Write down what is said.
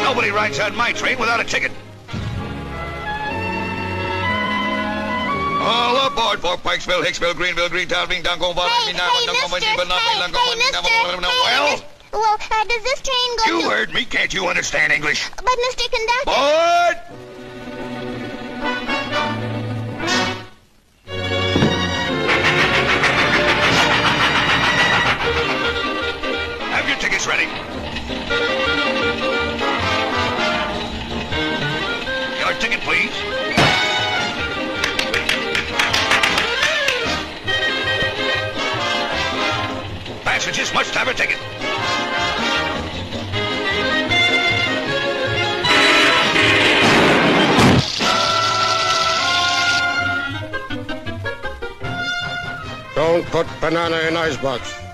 Nobody rides on my train without a ticket. All aboard for Pikesville, Hicksville, Greenville, Greentown, Well, does this train go you heard me. Can't you understand English? But, Mr. Conductor... Board! Have your tickets ready. Your ticket, please. Passengers must have a ticket. Don't put banana in icebox.